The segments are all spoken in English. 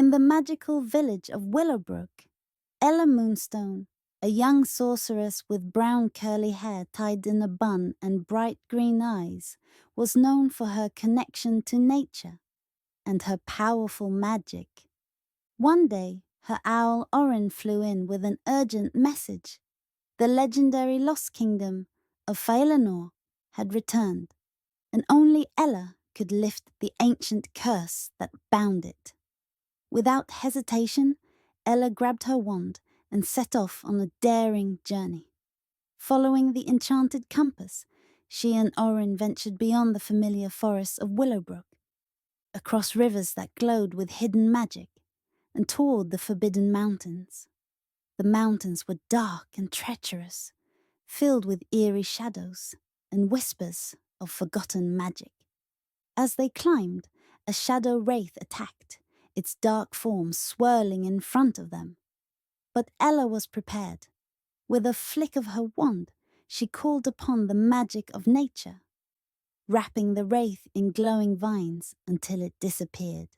In the magical village of Willowbrook, Ella Moonstone, a young sorceress with brown curly hair tied in a bun and bright green eyes, was known for her connection to nature and her powerful magic. One day, her owl Orin flew in with an urgent message. The legendary Lost Kingdom of Faelanor had returned, and only Ella could lift the ancient curse that bound it. Without hesitation, Ella grabbed her wand and set off on a daring journey. Following the enchanted compass, she and Orin ventured beyond the familiar forests of Willowbrook, across rivers that glowed with hidden magic, and toward the forbidden mountains. The mountains were dark and treacherous, filled with eerie shadows and whispers of forgotten magic. As they climbed, a Shadow Wraith attacked, its dark form swirling in front of them. But Ella was prepared. With a flick of her wand, she called upon the magic of nature, wrapping the wraith in glowing vines until it disappeared.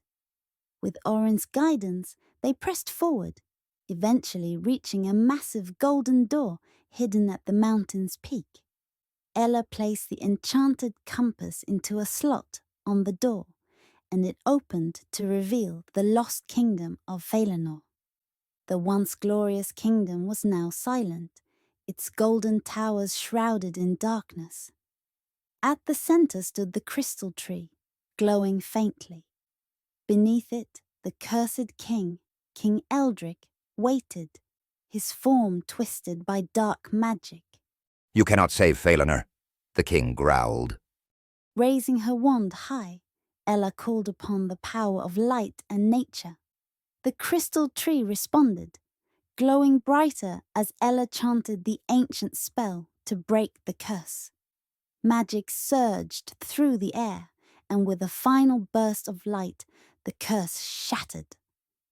With Orin's guidance, they pressed forward, eventually reaching a massive golden door hidden at the mountain's peak. Ella placed the enchanted compass into a slot on the door, and it opened to reveal the Lost Kingdom of Faelanor. The once glorious kingdom was now silent, its golden towers shrouded in darkness. At the center stood the crystal tree, glowing faintly. Beneath it, the cursed king, King Eldric, waited, his form twisted by dark magic. "You cannot save Faelanor," the king growled. Raising her wand high, Ella called upon the power of light and nature. The crystal tree responded, glowing brighter as Ella chanted the ancient spell to break the curse. Magic surged through the air, and with a final burst of light, the curse shattered.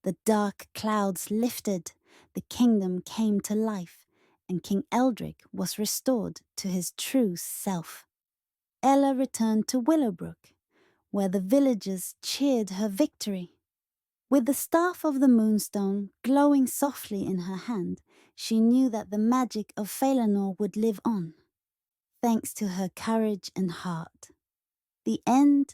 The dark clouds lifted, the kingdom came to life, and King Eldric was restored to his true self. Ella returned to Willowbrook, where the villagers cheered her victory. With the staff of the Moonstone glowing softly in her hand, she knew that the magic of Faelanor would live on, thanks to her courage and heart. The end